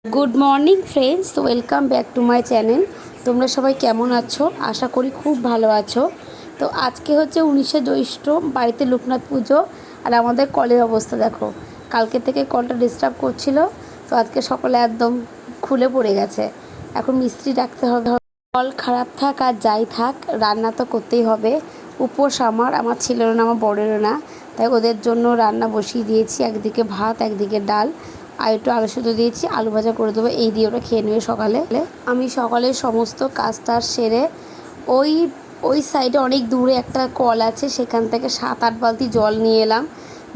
Good morning friends, welcome back to my channel. তোমরা সবাই কেমন আছো? আশা করি খুব ভালো আছো। তো আজকে হচ্ছে 19শে জ্যৈষ্ঠ, বাড়িতে লোকনাথ পুজো। আর আমাদের কলের অবস্থা দেখো, কালকে থেকে কলটা ডিস্টার্ব করছিল, তো আজকে সকালে একদম খুলে পড়ে গেছে। এখন মিস্ত্রি ডাকতে হবে। কল খারাপ থাক আর যাই থাক, রান্না তো করতেই হবে। উপোস আমার ছেলেরও না, আমার বড়েরও না, তাই ওদের জন্য রান্না বসিয়ে দিয়েছি। একদিকে ভাত, একদিকে ডাল, আর একটু আলু সেদ্ধ দিয়েছি, আলু ভাজা করে দেবো। এই দিয়ে ওরা খেয়ে নেবে সকালে। আমি সকালে সমস্ত কাজ টাজ সেরে ওই ওই সাইডে অনেক দূরে একটা কল আছে, সেখান থেকে 7-8 বালতি জল নিয়ে এলাম।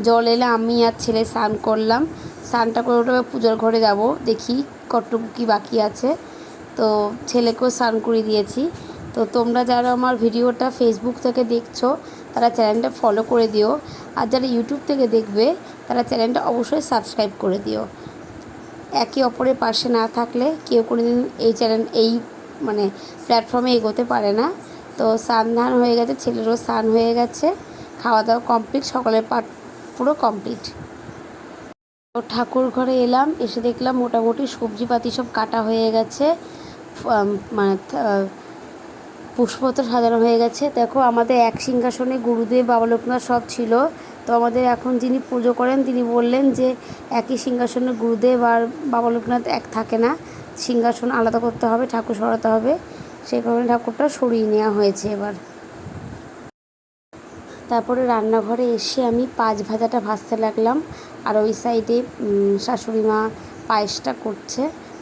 জল এলে আমি আর ছেলে স্নান করলাম। স্নানটা করে ওটা পুজোর ঘরে যাব, দেখি কতটুকু কী বাকি আছে। তো ছেলেকেও স্নান করিয়ে দিয়েছি। তো তোমরা যারা আমার ভিডিওটা ফেসবুক থেকে দেখছো, তারা চ্যানেলটা ফলো করে দিও। আর যারা ইউটিউব থেকে দেখবে, তারা চ্যানেলটা অবশ্যই সাবস্ক্রাইব করে দিও। একে অপরের পাশে না থাকলে কেউ কোনোদিন এই প্ল্যাটফর্মে এগোতে পারে না। তো স্নান ধান হয়ে গেছে, ছেলেরও স্নান হয়ে গেছে, খাওয়া দাওয়া কমপ্লিট, সকালের পাঠ পুরো কমপ্লিট। তো ঠাকুর ঘরে এলাম, এসে দেখলাম মোটামুটি সবজিপাতি সব কাটা হয়ে গেছে, মানে পুষ্পপত্র সাজানো হয়ে গেছে। দেখো, আমাদের এক সিংহাসনে গুরুদেব, বাবা লোকনাথ সব ছিল। তো আমাদের এখন যিনি পুজো করেন, তিনি বললেন যে একই সিংহাসনে গুরুদেব আর বাবা লোকনাথ এক থাকে না, সিংহাসন আলাদা করতে হবে, ঠাকুর সরাতে হবে। সেই কারণে ঠাকুরটা সরিয়ে নেওয়া হয়েছে এবার। তারপরে রান্নাঘরে এসে আমি পাঁচ ভাজাটা ভাজতে লাগলাম, আর ওই সাইডে শাশুড়ি মা পায়েসটা করছে।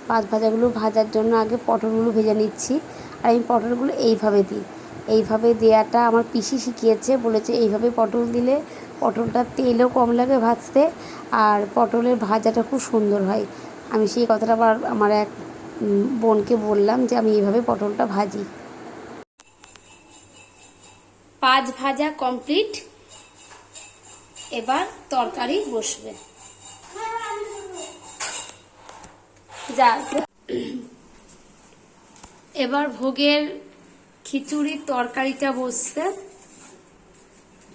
পাঁচ ভাজাগুলো ভাজার জন্য আগে পটলগুলো ভেজে নিচ্ছি। আর আমি পটলগুলো এইভাবে দিই, এইভাবে দেওয়াটা আমার পিসি শিখিয়েছে, বলেছে এইভাবে পটল দিলে পটলটা তেলও কম লাগে ভাজতে, আর পটলের ভাজাটা খুব সুন্দর হয়। আমি সেই কথাটা আবার আমার এক বোনকে বললাম যে আমি এইভাবে পটলটা ভাজি। পাঁচ ভাজা কমপ্লিট, এবার তরকারি বসবে। যা, এবার ভোগের খিচুড়ির তরকারিটা বসছে।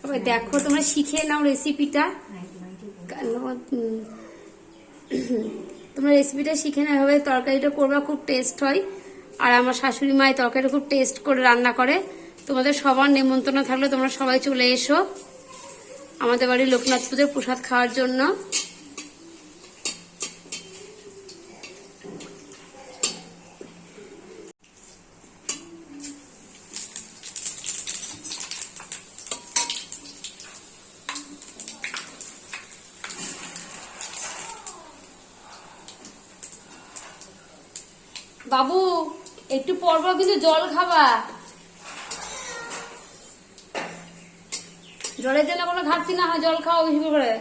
তবে দেখো, তোমরা শিখে নাও রেসিপিটা, তোমরা রেসিপিটা শিখে নাও, এভাবে তরকারিটা করবা, খুব টেস্ট হয়। আর আমার শাশুড়ি মা এই তরকারিটা খুব টেস্ট করে রান্না করে। তোমাদের সবার নেমন্তন্ন থাকলে তোমরা সবাই চলে এসো আমাদের বাড়ির লোকনাথ পুজোর প্রসাদ খাওয়ার জন্য। বাবু, একটু পর পর কিন্তু জল খাবা, জলের জন্য কোনো ঘাটতি না হয়, জল খাওয়া বেশি করে।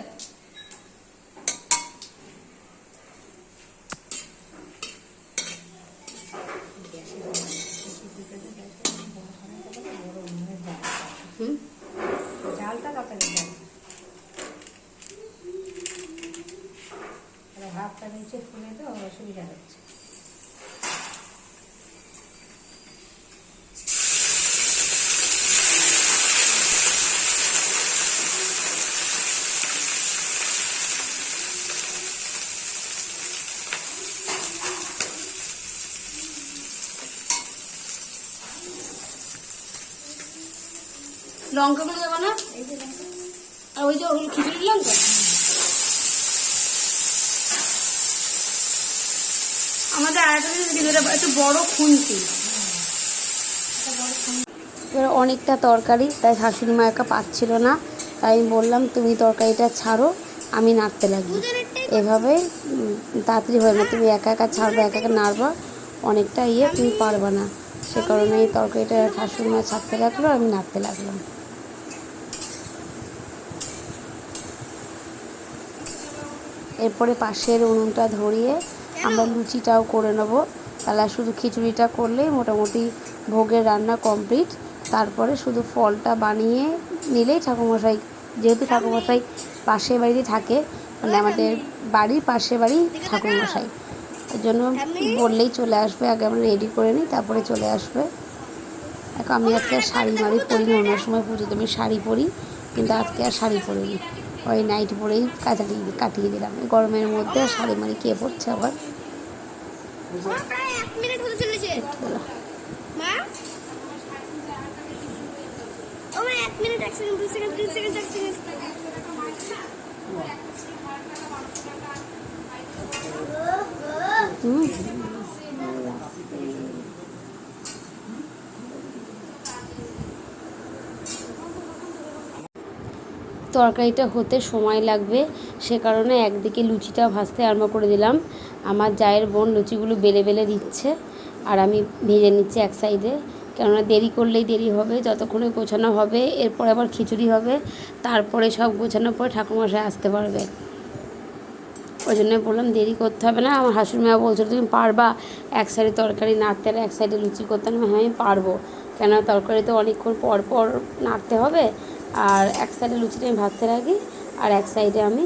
ভাতটা নিচে ফুলে তো অসুবিধা হচ্ছে। লঙ্কা গুলো দেবো না, আর ওই যে খিচুড়ি লঙ্কা। আমাদের আরেকটা জিনিস একটু বড় খুন্তি, এবার অনেকটা তরকারি, তাই শাশুড়ি মা একা পাচ্ছিল না, তাই আমি বললাম তুমি তরকারিটা ছাড়ো, আমি নাড়তে লাগি। এভাবে তাড়াতাড়ি হয় না, তুমি একা একা ছাড়বা, একা একা নাড়বা, অনেকটা তুমি পারবা না। সে কারণে এই তরকারিটা শাশুড়ি মা ছাড়তে লাগলো, আমি নাড়তে লাগলাম। এরপরে পাশের উনুনটা ধরিয়ে আমরা লুচিটাও করে নেব। তাহলে শুধু খিচুড়িটা করলেই মোটামুটি ভোগের রান্না কমপ্লিট। তারপরে শুধু ফলটা বানিয়ে নিলেই ঠাকুরমশাই, যেহেতু ঠাকুরমশাই পাশের বাড়িতে থাকে, মানে আমাদের বাড়ির পাশের বাড়ি ঠাকুরমশাই, এর জন্য বললেই চলে আসবে। আগে আমরা রেডি করে নিই, তারপরে চলে আসবে। দেখো, আমি আজকে আর শাড়ি মাড়ি পরি না, অন্য সময় পুজোতে আমি শাড়ি পরি, কিন্তু আজকে আর শাড়ি পরিনি, ওই নাইটি পরেই কাটিয়ে দিলাম। গরমের মধ্যে শাড়ি মাড়ি কে পরছে আবার। মা প্রায় 1 মিনিট হতে চলেছে মা ও মা 1 minute 1 second 2 second 3 second 1 second তরকারিটা হতে সময় লাগবে, সে কারণে একদিকে লুচিটা ভাজতে আরম্ভ করে দিলাম। আমার জায়ের বোন লুচিগুলো বেলে বেলে দিচ্ছে আর আমি ভেজে নিচ্ছি এক সাইডে, কেননা দেরি করলেই দেরি হবে। যতক্ষণে গোছানো হবে, এরপরে আবার খিচুড়ি হবে, তারপরে সব গোছানোর পরে ঠাকুরমশাই আসতে পারবে। ওই জন্য বললাম দেরি করতে হবে না। আমার শাশুড়িমা বলছিল তুমি পারবা এক সাইডে তরকারি নাড়তে আর এক সাইডে লুচি করতে? না, হ্যাঁ আমি পারবো, কেননা তরকারি তো অনেকক্ষণ পর পর নাড়তে হবে। আর এক সাইডে লুচিটা আমি ভাজতে রাখি আর এক সাইডে আমি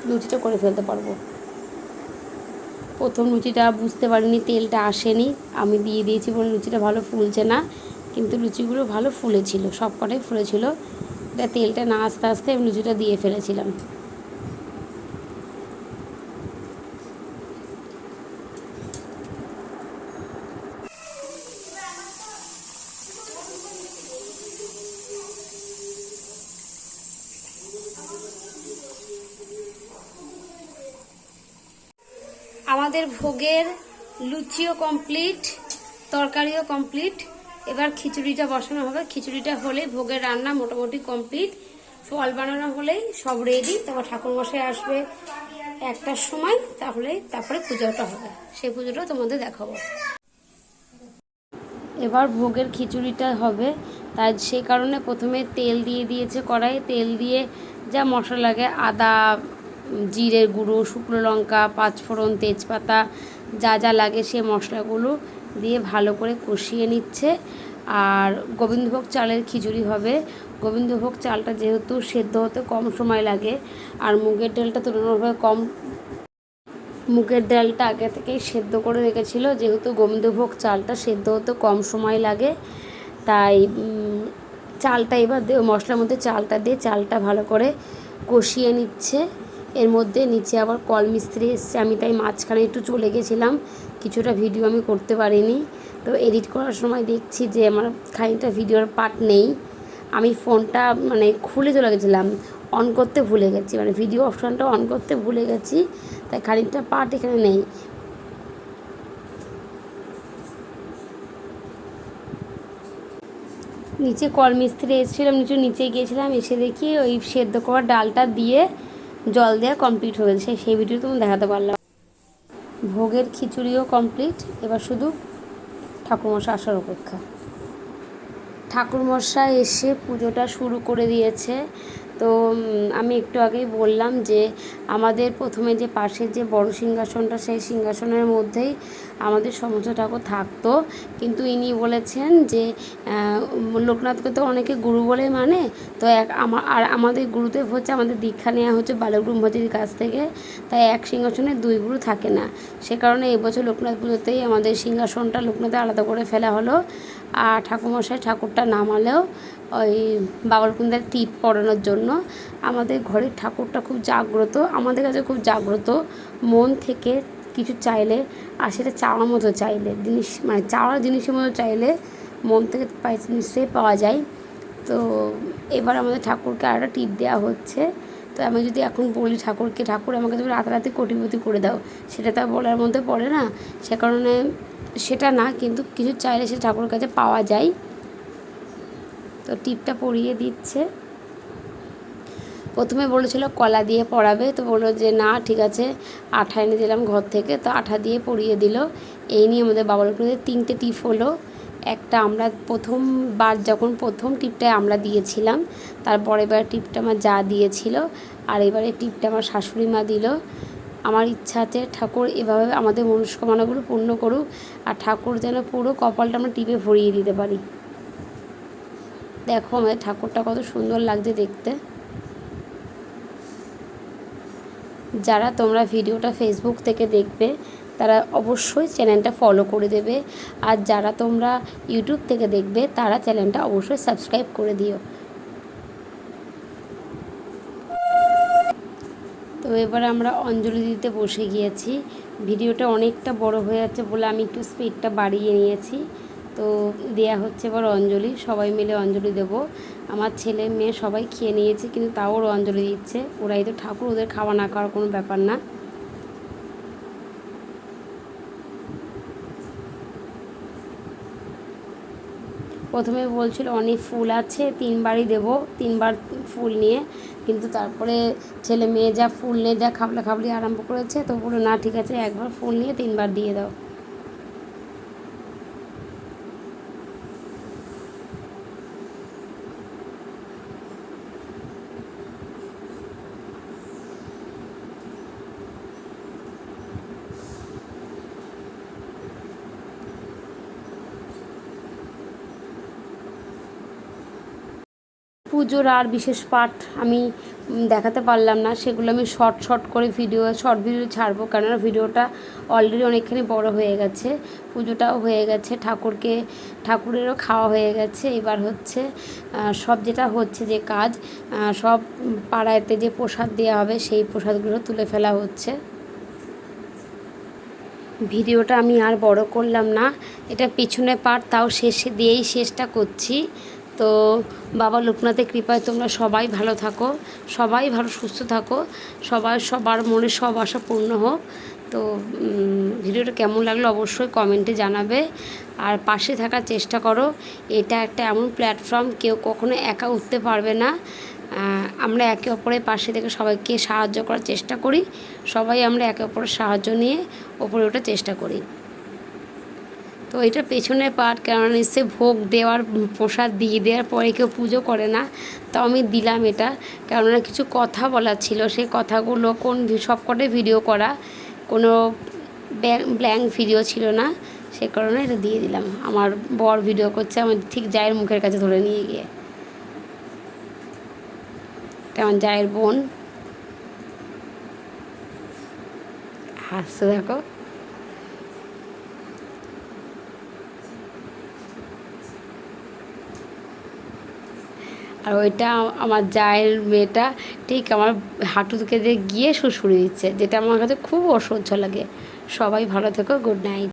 লুচিটা করে ফেলতে পারবো। প্রথম লুচিটা বুঝতে পারিনি, তেলটা আসেনি, আমি দিয়ে দিয়েছি বলে লুচিটা ভালো ফুলছে না, কিন্তু লুচিগুলো ভালো ফুলেছিল, সব কটাই ফুলেছিল। এটা তেলটা না আস্তে আস্তে আমি লুচিটা দিয়ে ফেলেছিলাম। আমাদের ভোগের লুচিও কমপ্লিট, তরকারিও কমপ্লিট। এবার খিচুড়িটা বসানো হবে। খিচুড়িটা হলে ভোগের রান্না মোটামুটি কমপ্লিট। ফল বানানো হলেই সব রেডি। তারপর ঠাকুরমশাই আসবে 1টার সময়, তারপরে পুজোটা হবে, সেই পুজোটা তোমাদের দেখাবো। এবার ভোগের খিচুড়িটা হবে, তাই সেই কারণে প্রথমে তেল দিয়ে দিয়েছে কড়াইয়ে। তেল দিয়ে যা মশলা লাগে, আদা, জিরের গুঁড়ো, শুকনো লঙ্কা, পাঁচফোড়ন, তেজপাতা, যা যা লাগে সে মশলাগুলো দিয়ে ভালো করে কষিয়ে নিচ্ছে। আর গোবিন্দভোগ চালের খিচুড়ি হবে। গোবিন্দভোগ চালটা যেহেতু সেদ্ধ হতে কম সময় লাগে, আর মুগের ডালটা তুলনাভাবে কম, মুগের ডালটা আগে থেকেই সেদ্ধ করে রেখেছিল, যেহেতু গোবিন্দভোগ চালটা সেদ্ধ হতে কম সময় লাগে, তাই চালটা এবার মশলার মধ্যে চালটা দিয়ে চালটা ভালো করে কষিয়ে নিচ্ছে। এর মধ্যে নিচে আবার কল মিস্ত্রি এসছে, আমি তাই মাঝখানে একটু চলে গেছিলাম, কিছুটা ভিডিও আমি করতে পারিনি। তো এডিট করার সময় দেখছি যে আমার খানিকটা ভিডিওর পার্ট নেই। আমি ফোনটা খুলে চলে গেছিলাম, অন করতে ভুলে গেছি, ভিডিও অপশানটা অন করতে ভুলে গেছি, তাই খানিকটা পার্ট এখানে নেই। নিচে কল মিস্ত্রি এসেছিলাম, নিচে গিয়েছিলাম, এসে দেখি ওই সেদ্ধ করা ডালটা দিয়ে জল দেওয়া কমপ্লিট হয়ে গেছে, সেই ভিডিও তুমি দেখাতে পারলাম। ভোগের খিচুড়িও কমপ্লিট, এবার শুধু ঠাকুরমশাই আসার অপেক্ষা। ঠাকুরমশাই এসে পুজোটা শুরু করে দিয়েছে। তো আমি একটু আগেই বললাম যে আমাদের প্রথমে যে পাশের যে বড় সিংহাসনটা, সেই সিংহাসনের মধ্যেই আমাদের সমস্ত ঠাকুর থাকতো, কিন্তু ইনি বলেছেন যে লোকনাথকে তো অনেকে গুরু বলে মানে, তো আমাদের গুরুদেব হচ্ছে, আমাদের দীক্ষা নেওয়া হচ্ছে বালক ব্রহ্মচারীর কাছ থেকে, তাই এক সিংহাসনে 2 গুরু থাকে না। সে কারণে এবছর লোকনাথ পুজোতেই আমাদের সিংহাসনটা লোকনাথে আলাদা করে ফেলা হলো। আর ঠাকুরমশাই ঠাকুরটা নামালেও ওই বাবরকুন্দের টিপ পরানোর জন্য। আমাদের ঘরের ঠাকুরটা খুব জাগ্রত, আমাদের কাছে খুব জাগ্রত, মন থেকে কিছু চাইলে, আর সেটা চাওয়ার মতো চাইলে, জিনিস চাওয়ার জিনিসের মতো চাইলে মন থেকে নিশ্চয়ই পাওয়া যায়। তো এবার আমাদের ঠাকুরকে আরেকটা টিপ দেওয়া হচ্ছে। তো আমি যদি এখন বলি ঠাকুরকে, ঠাকুর আমাকে তুমি রাতারাতি কোটিপতি করে দাও, সেটা তো বলার মধ্যে পড়ে না, সে কারণে সেটা না, কিন্তু কিছু চাইলে সে ঠাকুরের কাছে পাওয়া যায়। তো টিপটা পরিয়ে দিচ্ছে। প্রথমে বলেছিল কলা দিয়ে পরাবে, তো বললো যে না ঠিক আছে, আঠা এনে দিলাম ঘর থেকে, তো আঠা দিয়ে পরিয়ে দিল। এই নিয়ে আমাদের বাবা লোকনাথের 3টে টিপ হলো। একটা আমরা প্রথমবার যখন প্রথম টিপটায় আমরা দিয়েছিলাম, তারপরে এবার টিপটা আমার যা দিয়েছিল, আর এবারে টিপটা আমার শাশুড়ি মা দিল। আমার ইচ্ছা আছে ঠাকুর এভাবে আমাদের মনস্কামনাগুলো পূর্ণ করুক, আর ঠাকুর যেন পুরো কপালটা আমরা টিপে ভরিয়ে দিতে পারি। দেখো আমাদের ঠাকুরটা কত সুন্দর লাগছে দেখতে। যারা তোমরা ভিডিওটা ফেসবুক থেকে দেখবে তারা অবশ্যই চ্যানেলটা ফলো করে দেবে, আর যারা তোমরা ইউটিউব থেকে দেখবে তারা চ্যানেলটা অবশ্যই সাবস্ক্রাইব করে দিও। তো এবার আমরা অঞ্জলি দিতে বসে গিয়েছি। ভিডিওটা অনেকটা বড় হয়ে যাচ্ছে বলে আমি একটু স্পিডটা বাড়িয়ে নিয়েছি। তো দেয়া হচ্ছে এবার অঞ্জলি, সবাই মিলে অঞ্জলি দেব। আমার ছেলে মেয়ে সবাই খেয়ে নিয়েছে, কিন্তু তাও ওরা অঞ্জলি দিচ্ছে। ওরাই তো ঠাকুর, ওদের খাওয়া না খাওয়ার কোনো ব্যাপার না। প্রথমে বলছিল অনেক ফুল আছে, 3বারই দেবো, 3বার ফুল নিয়ে, কিন্তু তারপরে ছেলে মেয়ে যা ফুল নিয়ে যা খাবলি আরম্ভ করেছে, তো বললো না ঠিক আছে, একবার ফুল নিয়ে 3বার দিয়ে দাও। পুজোর আর বিশেষ পাঠ আমি দেখাতে পারলাম না, সেগুলো আমি শর্ট করে শর্ট ভিডিও ছাড়বো, কেননা ভিডিওটা অলরেডি অনেকখানি বড় হয়ে গেছে। পুজোটাও হয়ে গেছে, ঠাকুরেরও খাওয়া হয়ে গেছে। এবার হচ্ছে সব যেটা হচ্ছে যে কাজ, সব পাড়াতে যে প্রসাদ দেওয়া হবে সেই প্রসাদগুলো তুলে ফেলা হচ্ছে। ভিডিওটা আমি আর বড় করলাম না, এটা পিছনে পার্ট, তাও শেষটা করছি। তো বাবা লোকনাথের কৃপায় তোমরা সবাই ভালো থাকো, সবাই ভালো সুস্থ থাকো, সবার মনে সব আশা পূর্ণ হোক। তো ভিডিওটা কেমন লাগলো অবশ্যই কমেন্টে জানাবে, আর পাশে থাকার চেষ্টা করো। এটা একটা এমন প্ল্যাটফর্ম, কেউ কখনো একা উঠতে পারবে না। আমরা একে অপরের পাশে থেকে সবাইকে সাহায্য করার চেষ্টা করি, সবাই আমরা একে অপরের সাহায্য নিয়ে ওপরে ওঠার চেষ্টা করি। তো এটা পেছনের পার্ট, কেননা নিশ্চয়ই ভোগ দেওয়ার, প্রসাদ দিয়ে দেওয়ার পরে কেউ পুজো করে না, তাও আমি দিলাম এটা, কেননা কিছু কথা বলার ছিল, সেই কথাগুলো সবকটাই ভিডিও করা, কোনো ব্ল্যাঙ্ক ভিডিও ছিল না, সে কারণে এটা দিয়ে দিলাম। আমার বর ভিডিও করছে, আমার ঠিক জায়ের মুখের কাছে ধরে নিয়ে গিয়ে। এটা আমার জায়ের বোন, হাসছে দেখো। আর ওইটা আমার জায়ের মেয়েটা ঠিক আমার হাঁটু থেকে গিয়ে সুড়সুড়ি দিচ্ছে, যেটা আমার কাছে খুব অসহ্য লাগে। সবাই ভালো থেকো, গুড নাইট।